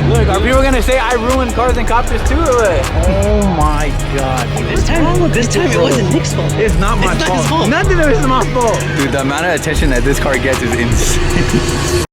Look, are people gonna say I ruined cars and copters too or what? Oh my god. This time it wasn't Nick's fault. It's not my fault. His fault. Nothing of it is my fault. Dude, the amount of attention that this car gets is insane.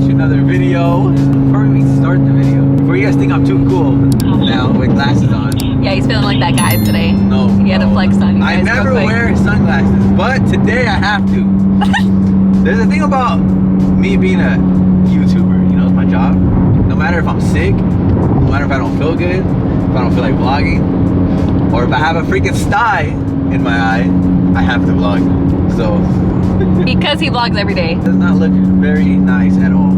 Another video. Before we start the video, before you guys think I'm too cool now with glasses on. Yeah, he's feeling like that guy today. No, he had a flex on you guys. I never wear sunglasses, but today I have to. There's a thing about me being a YouTuber, you know, it's my job. No matter if I'm sick, no matter if I don't feel good, if I don't feel like vlogging, or if I have a freaking sty in my eye, I have to vlog. So because he vlogs every day. Does not look very nice at all.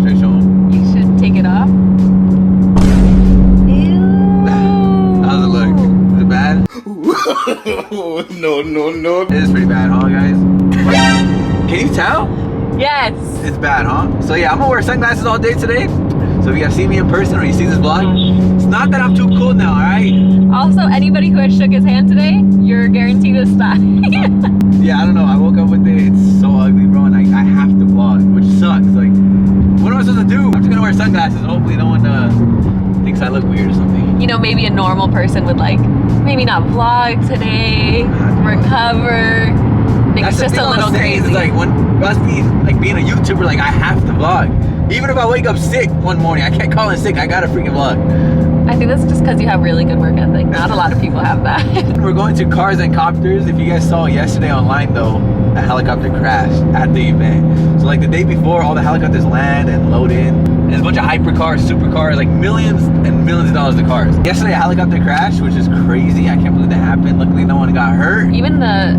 Should I show him? You should take it off. Ew. How's it look? Is it bad? No. It is pretty bad, huh, guys? Can you tell? Yes. It's bad, huh? So yeah, I'm gonna wear sunglasses all day today. So if you guys see me in person or you see this vlog, it's not that I'm too cool now, alright? Also, anybody who has shook his hand today, you're guaranteed a sty. Yeah, I don't know. I woke up with it. It's so ugly, bro, and I have to vlog, which sucks. Like, what am I supposed to do? I'm just gonna wear sunglasses. Hopefully no one thinks I look weird or something. You know, maybe a normal person would like, maybe not vlog today, recover. It's just a little crazy. It's like when us being like being a YouTuber, like I have to vlog. Even if I wake up sick one morning, I can't call in sick. I gotta freaking vlog. I think that's just because you have really good work ethic. Not a lot of people have that. We're going to cars and copters. If you guys saw yesterday online though, a helicopter crashed at the event. So like the day before, all the helicopters land and load in. And there's a bunch of hypercars, supercars, like millions and millions of dollars of cars. Yesterday a helicopter crashed, which is crazy. I can't believe that happened. Luckily no one got hurt. Even the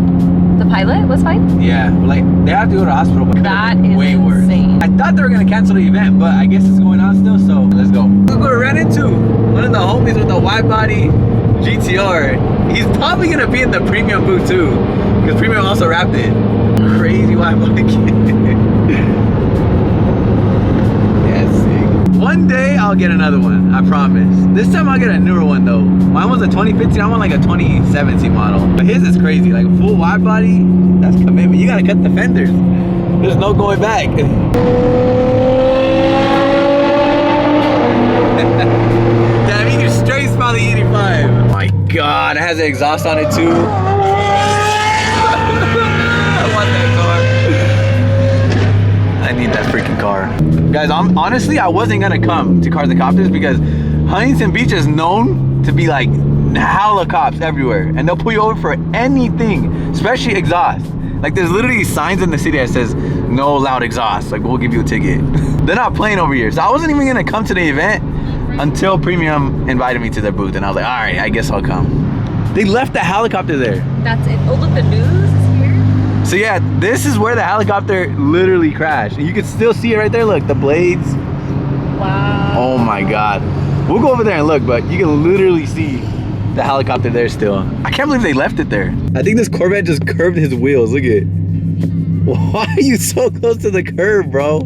pilot was fine? Yeah, like they have to go to the hospital, but that is way worse. Insane. I thought they were gonna cancel the event, but I guess it's going on still, so let's go. Look what we ran into. One of the homies with the wide body GTR. He's probably gonna be in the premium booth too, because premium also wrapped it. Crazy wide body kid. Yeah, sick. One day I'll get another one, I promise. This time I'll get a newer one though. Mine was a 2015, I want like a 2017 model. But his is crazy, like a full wide body, that's commitment. You gotta cut the fenders. There's no going back. Damn, you can straight smell the 85. Oh my God, it has an exhaust on it too. I want that car. I need that freaking car. Guys, honestly, I wasn't gonna come to Cars and Copters because Huntington Beach is known to be like hella cops everywhere, and they'll pull you over for anything, especially exhaust. Like there's literally signs in the city that says no loud exhaust, like we'll give you a ticket. They're not playing over here. So I wasn't even gonna come to the event until Premium invited me to their booth, and I was like, all right, I guess I'll come. They left the helicopter there. That's it. Oh look, the news is here. So yeah, this is where the helicopter literally crashed. You can still see it right there, look, the blades. Wow. Oh my God. We'll go over there and look, but you can literally see the helicopter there still. I can't believe they left it there. I think this Corvette just curved his wheels, look at it. Why are you so close to the curb, bro?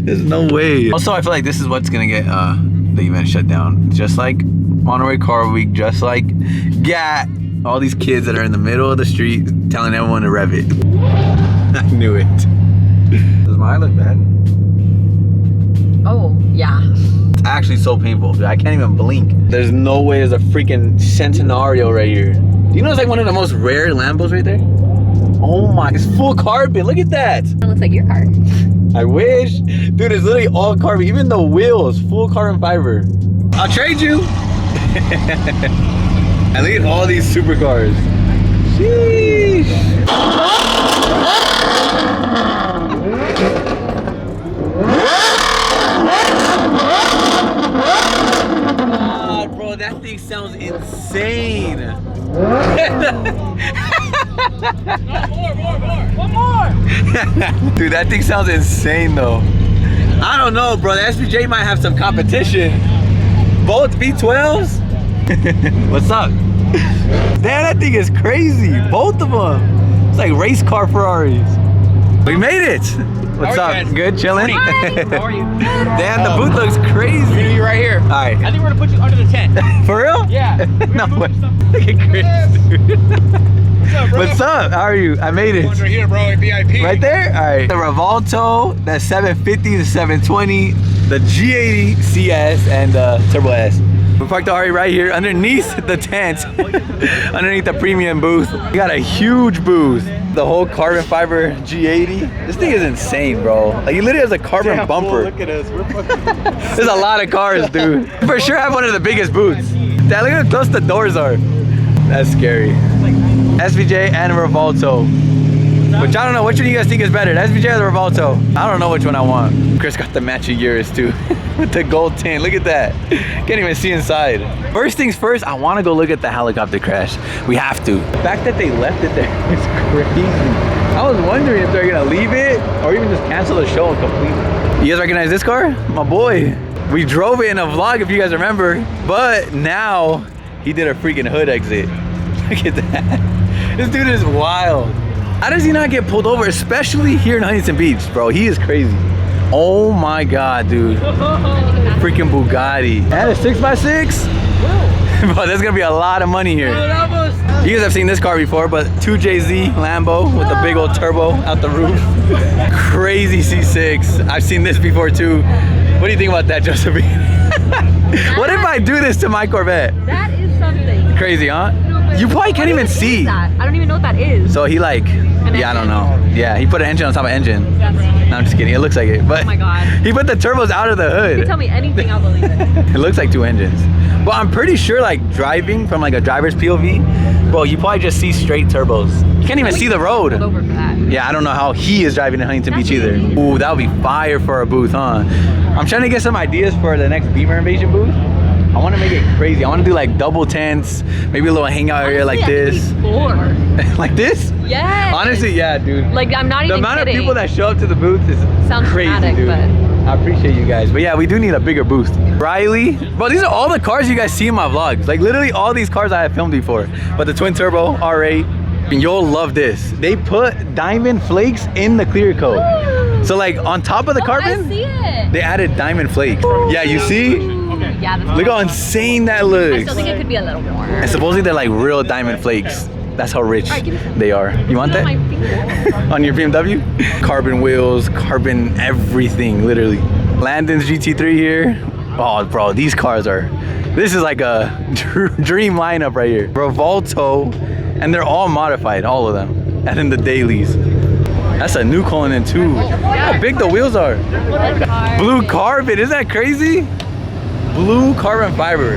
There's no way. Also, I feel like this is what's gonna get the event shut down. Just like Monterey Car Week, just like GAT. All these kids that are in the middle of the street telling everyone to rev it. I knew it. Does my eye look bad? Oh, yeah. It's actually so painful, dude. I can't even blink. There's no way there's a freaking Centenario right here. Do you know it's like one of the most rare Lambos right there? Oh my, it's full carbon. Look at that. It looks like your car. I wish. Dude, it's literally all carbon. Even the wheels, full carbon fiber. I'll trade you. And look at all these supercars. Sheesh. God, bro, that thing sounds insane. One more. Dude, that thing sounds insane though. I don't know, bro. The SVJ might have some competition. Both V12s? What's up? Damn, that thing is crazy. Both of them. It's like race car Ferraris. We made it. What's up? Good, chilling? Hi. How are you? Damn, the booth looks crazy. You're right here. All right. I think we're gonna put you under the tent. For real? Yeah. No way. Look at Chris, dude. What's up, bro? What's up? How are you? I made it. One's right here, bro. VIP. Right there? All right. The Revolto, the 750, the 720, the G80 CS, and the Turbo S. We parked the Ari right here underneath the tent, underneath the premium booth. We got a huge booth. The whole carbon fiber G80. This thing is insane, bro. Like, it literally has a carbon bumper. Look at us. We're fucking. There's a lot of cars, dude. For sure have one of the biggest booths. Dad, look how close the doors are. That's scary. SVJ and Revolto. Which I don't know, which one you guys think is better, the SVJ or the Revolto? I don't know which one I want. Chris got the matching Urus too. With the gold tint, look at that. Can't even see inside. First things first, I want to go look at the helicopter crash. We have to. The fact that they left it there is crazy. I was wondering if they're gonna leave it or even just cancel the show completely. You guys recognize this car? My boy. We drove it in a vlog if you guys remember, but now he did a freaking hood exit. Look at that. This dude is wild. How does he not get pulled over, especially here in Huntington Beach, bro? He is crazy. Oh my God, dude. Freaking Bugatti. And a 6x6? Bro, there's gonna be a lot of money here. You guys have seen this car before, but 2JZ Lambo with a big old turbo out the roof. Crazy C6. I've seen this before too. What do you think about that, Josephine? What if I do this to my Corvette? That is something. Crazy, huh? You probably can't even see. I don't even know what that is. So he like, yeah, I don't know. Yeah, he put an engine on top of engine. No, I'm just kidding. It looks like it. But Oh my God. he put the turbos out of the hood. If you tell me anything, I'll believe it. It looks like two engines. But I'm pretty sure like driving from like a driver's POV, bro, you probably just see straight turbos. You can't even see the road. Pulled over for that. Yeah, I don't know how he is driving in Huntington Beach either. Ooh, that would be fire for a booth, huh? I'm trying to get some ideas for the next Beamer Invasion booth. I want to make it crazy. I want to do like double tents, maybe a little hangout area like this. Like this? Yes. Honestly, yeah, dude. Like, I'm not The even amount kidding. of people that show up to the booth is Sounds crazy, dramatic, dude. but- I appreciate you guys. But yeah, we do need a bigger booth. Riley. Bro, these are all the cars you guys see in my vlogs. Like literally all these cars I have filmed before. But the twin turbo R8, and you'll love this. They put diamond flakes in the clear coat. So like on top of the carbon, I see it. they added diamond flakes. Yeah, you see? Yeah, that's Look how insane that I looks. still think it could be a little bit more. And supposedly they're like real diamond flakes. That's how rich Alright, give me some. they are. You want that? On my finger. On your BMW? Carbon wheels, carbon everything, literally. Landon's GT3 here. Oh, bro, these cars are, this is like a dream lineup right here. Revolto, and they're all modified, all of them. And then the dailies. That's a new Cullinan too. Look how big the wheels are. Blue carbon, isn't that crazy? Blue carbon fiber.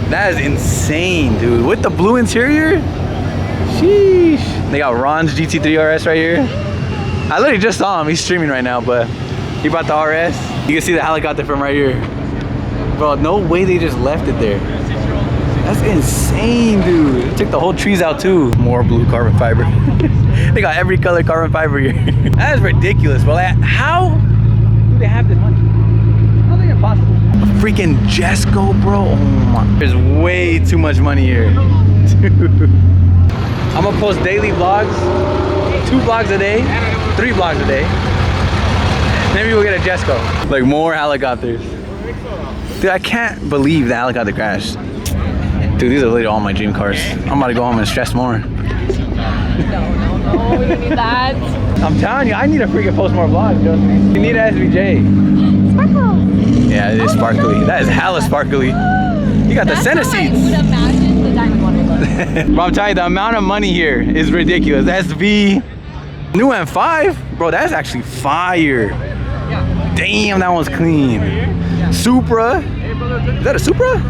That is insane, dude. With the blue interior? Sheesh. They got Ron's GT3 RS right here. I literally just saw him. He's streaming right now, but he brought the RS. You can see the helicopter from right here. Bro, no way they just left it there. That's insane, dude. They took the whole trees out too. More blue carbon fiber. They got every color carbon fiber here. That is ridiculous, bro. Like, how do they have this money? How is it possible? A freaking Jesco, bro. Oh my. There's way too much money here. Dude. I'm gonna post daily vlogs. 2 vlogs a day. 3 vlogs a day. Maybe we'll get a Jesco. Like more helicopters. Dude, I can't believe the helicopter crashed. Dude, these are literally all my dream cars. I'm about to go home and stress more. No, we don't need that. I'm telling you, I need to freaking post more vlogs, Josephine. You need an SVJ. Sparkle. Yeah, it is sparkly. That is hella sparkly. You got the center seats. I would imagine the diamond one would look. Bro, I'm telling you, the amount of money here is ridiculous. SV, new M5, bro, that's actually fire. Damn, that one's clean. Supra, is that a Supra?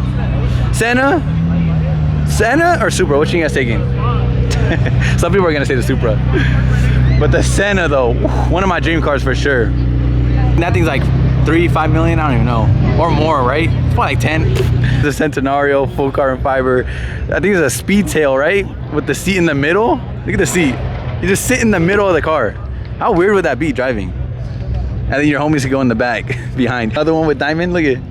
Senna or Supra? Which you guys taking? Some people are gonna say the Supra, but the Senna though, one of my dream cars for sure. And that thing's like 3-5 million, I don't even know, or more, right? It's probably like 10. The Centenario, full carbon fiber. I think it's a Speedtail, right? With the seat in the middle. Look at the seat. You just sit in the middle of the car. How weird would that be driving? And then your homies could go in the back behind. Another one with diamond. Look at it.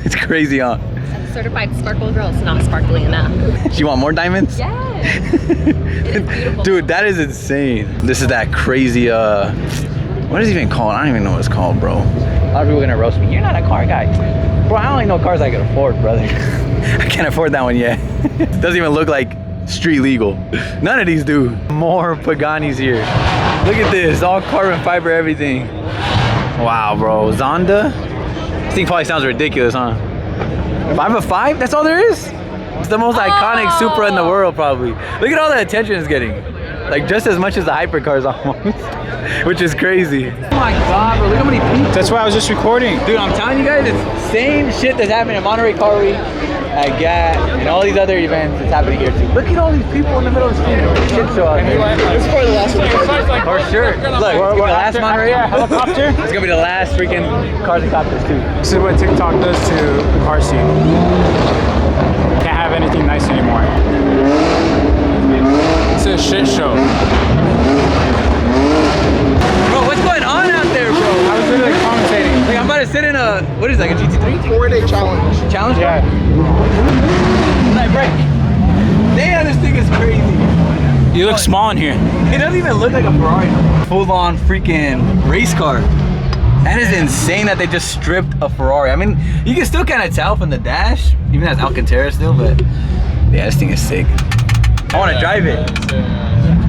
It's crazy, huh? As a certified sparkle girl, it's not sparkly enough. You want more diamonds? Yes. It is beautiful. Dude, that is insane. This is that crazy, what is it even called? I don't even know what it's called, bro. A lot of people are gonna roast me. You're not a car guy. Bro, I only know cars I can afford, brother. I can't afford that one yet. Doesn't even look like street legal. None of these do. More Paganis here. Look at this, all carbon fiber, everything. Wow, bro. Zonda? This thing probably sounds ridiculous, huh? 505? That's all there is? It's the most iconic Supra in the world, probably. Look at all the attention it's getting. Like just as much as the hypercars almost. Which is crazy. Oh my god, bro, look how many people. That's why I was just recording. Dude, I'm telling you guys, it's the same shit that's happening in Monterey Car Week, at GAT, and all these other events that's happening here too. Look at all these people in the middle of the street. Shit show out there. This is probably the last one. For sure. Look, it's gonna be the last Monterey. Helicopter? It's gonna be the last freaking cars and copters too. This is what TikTok does to the car scene. Can't have anything nice anymore. It's a shit show. Bro, what's going on out there, bro? I was literally commentating. Like, I'm about to sit in a, what is that, like a GT3? 4-day challenge. Challenge? Yeah. Like, break. Damn, this thing is crazy. You look small in here. It doesn't even look like a Ferrari. Full-on freaking race car. That is insane that they just stripped a Ferrari. I mean, you can still kind of tell from the dash, even though it's Alcantara still, but yeah, this thing is sick. I want to drive it.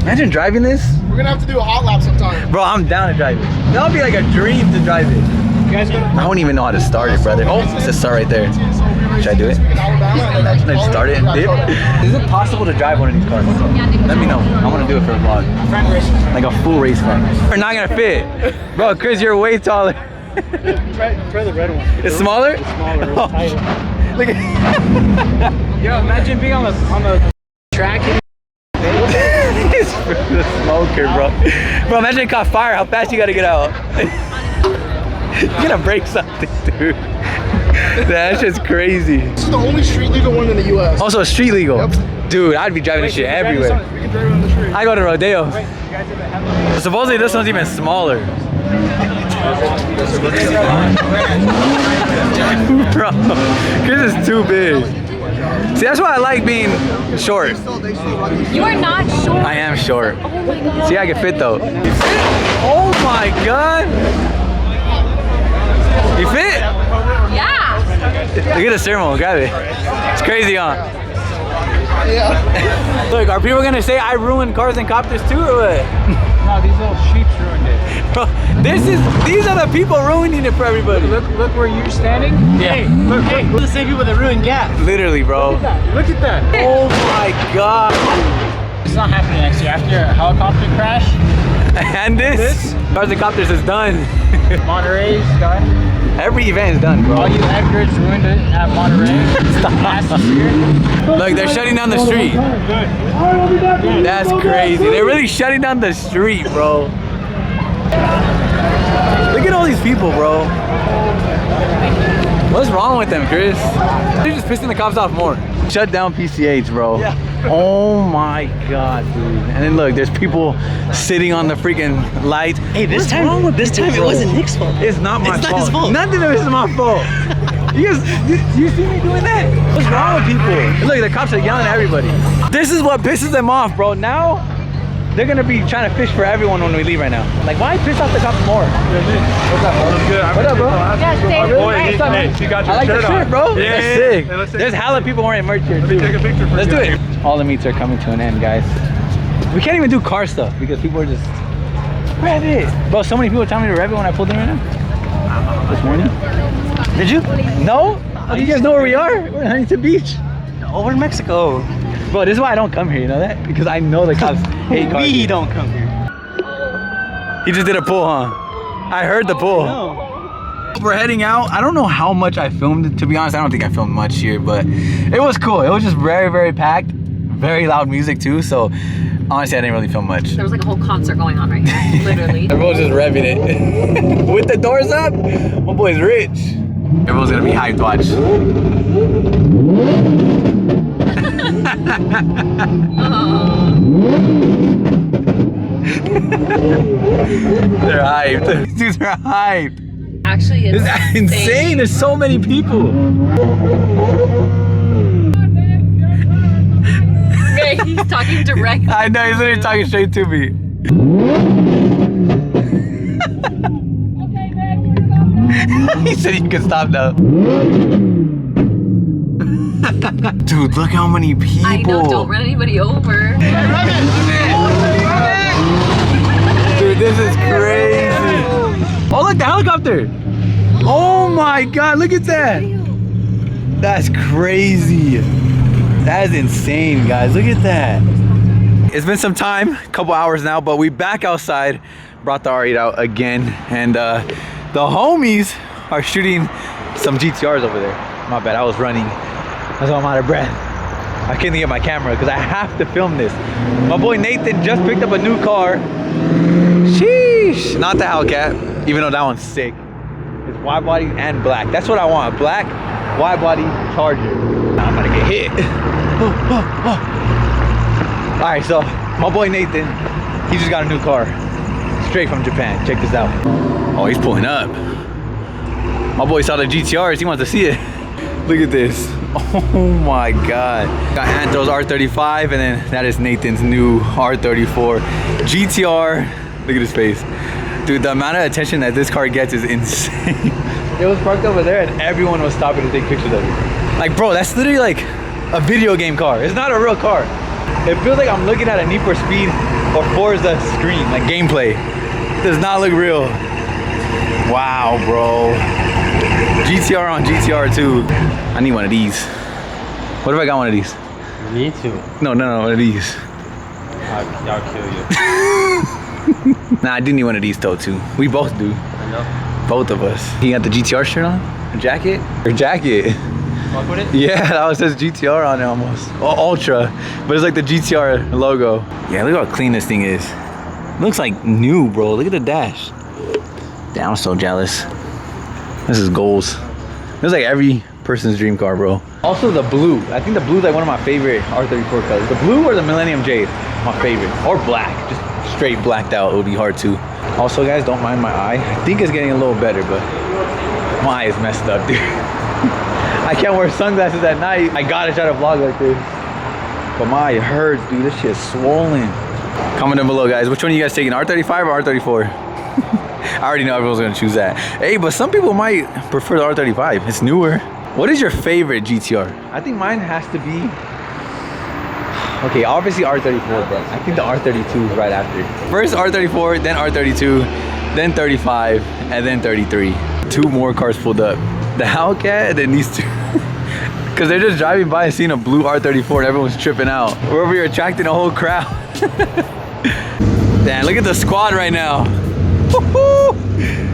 Imagine driving this. We're gonna have to do a hot lap sometime. Bro, I'm down to drive it. That would be like a dream to drive it. You guys gonna I don't even know how to start it, brother. Oh, it's a start right there. Should I do it? Should I start it and dip? Is it possible to drive one of these cars? Let me know. I want to do it for a vlog. Like a full race car. We're not gonna fit. Bro, Chris, you're way taller. try the red one. It's smaller? It's smaller. It's tighter. Look at Yo, imagine being on the track. He's the smoker, bro. Bro, imagine it caught fire. How fast you gotta get out? You're gonna break something, dude. That's just crazy. This is the only street legal one in the U.S. Also, street legal. Yep. Dude, I'd be driving this shit everywhere. We can drive around the street. I go to rodeo. Wait, you guys ever have Supposedly this one's even smaller. Bro, Chris is too big. See, that's why I like being short. You are not short. I am short. Oh my god. See, I can fit though. Oh my god. You fit? Yeah. Look at the steering wheel, grab it. It's crazy, huh? Yeah. Look, are people gonna say I ruined cars and copters too or what? No, these little sheeps ruined it. Bro, these are the people ruining it for everybody. Look where you're standing. Yeah. Hey, look, hey, we're the same people that ruined GAP. Literally, bro. Look at that. Oh my god. It's not happening next year. After a helicopter crash, And this? Cars and copters is done. Monterey's done. Every event is done, bro. All you Edgars ruined it at Monterey. Last year. Look, they're shutting down the street. Good. That's crazy. They're really shutting down the street, bro. Look at all these people, bro. What's wrong with them, Chris? They're just pissing the cops off more. Shut down PCH, bro. Yeah. Oh my god, dude. And then look, there's people sitting on the freaking lights. Hey, this What's time, wrong with this people, time it bro? wasn't Nick's fault. It's not my It's fault. not his fault. Nothing of this is my fault. You guys, you see me doing that? What's wrong with people? Look, the cops are yelling at everybody. This is what pisses them off, bro. Now, they're gonna be trying to fish for everyone when we leave right now. Like, why piss off the cops more? What's up, bro? What up, bro? Yeah, stay. What's up, man? you got your I like the shirt shirt, on. bro. Yeah, That's yeah, sick. yeah. Let's take- There's hella people wearing merch here, too. take a picture for Let's you do guys. it. All the meets are coming to an end, guys. We can't even do car stuff because people are just rev it. Bro, so many people are telling me to rev it when I pulled in right now. This morning. Did you? No? Do you guys know where we are? We're in Huntington Beach. Over in Mexico. Bro, this is why I don't come here, you know that? Because I know the cops hate cars. We don't come here. He just did a pull, huh? I heard the pull. No. We're heading out. I don't know how much I filmed. To be honest, I don't think I filmed much here, but it was cool. It was just very, very packed. Very loud music too, so honestly, I didn't really film much. There was like a whole concert going on right here, literally. Everyone's just revving it. With the doors up, my boy's rich. Everyone's gonna be hyped, watch. They're hyped. These dudes are hyped. Actually, it's It's insane. There's so many people. Hey, he's talking directly. I know, he's literally talking straight to me. He said you can stop now. Dude, look how many people. I know, don't run anybody over. Dude, this is crazy. Oh, look, the helicopter. Oh my God, look at that. That's crazy. That is insane, guys. Look at that. It's been some time, a couple hours now, but we back outside. Brought the R8 out again, and the homies are shooting some GTRs over there. My bad, I was running. That's why I'm out of breath. I can't get my camera because I have to film this. My boy Nathan just picked up a new car. Sheesh. Not the Hellcat, even though that one's sick. It's wide body and black. That's what I want. Black, wide body Charger. Now I'm gonna get hit. All right, so my boy Nathan, he just got a new car. Straight from Japan. Check this out. Oh, he's pulling up. My boy saw the GTRs. He wants to see it. Look at this. Oh my God. Got Anthro's R35, and then that is Nathan's new R34 GTR. Look at his face. Dude, the amount of attention that this car gets is insane. It was parked over there, and everyone was stopping to take pictures of it. Like, bro, that's literally like a video game car. It's not a real car. It feels like I'm looking at a Need for Speed or Forza screen, like gameplay. It does not look real. Wow, bro. GTR on GTR too. I need one of these. What if I got one of these? Me too. No, one of these. I'll kill you. Nah, I do need one of these though too. We both do. I know. Both of us. You got the GTR shirt on? A jacket? Or jacket? Fuck with it? Yeah, that one says GTR on it almost. Oh, Ultra. But it's like the GTR logo. Yeah, look how clean this thing is. It looks like new, bro. Look at the dash. Damn, I'm so jealous. This is goals. This is like every person's dream car, bro. Also the blue. I think the blue is like one of my favorite R34 colors. The blue or the Millennium Jade, my favorite. Or black, just straight blacked out. It would be hard too. Also, guys, don't mind my eye. I think it's getting a little better, but my eye is messed up, dude. I can't wear sunglasses at night. I gotta try to vlog like this. But my eye hurts, dude. This shit is swollen. Comment down below, guys. Which one are you guys taking, R35 or R34? I already know everyone's gonna choose that. Hey, but some people might prefer the R35. It's newer. What is your favorite GTR? I think mine has to be... Okay, obviously R34, but I think the R32 is right after. First R34, then R32, then 35, and then 33. Two more cars pulled up. The Hellcat and then these two. Because they're just driving by and seeing a blue R34 and everyone's tripping out. We're over here attracting a whole crowd. Damn, look at the squad right now. Look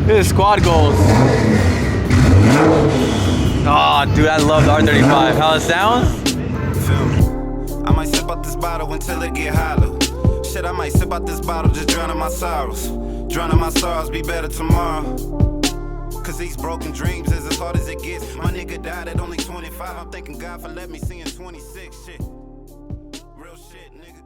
at the squad goals. Oh, dude, I love the R35. How it sounds? I might sip out this bottle until it get hollow. Shit, I might sip out this bottle, just drowning my sorrows. Drowning my sorrows, be better tomorrow. Cause these broken dreams is as hard as it gets. My nigga died at only 25. I'm thanking God for letting me see in 26. Shit. Real shit, nigga.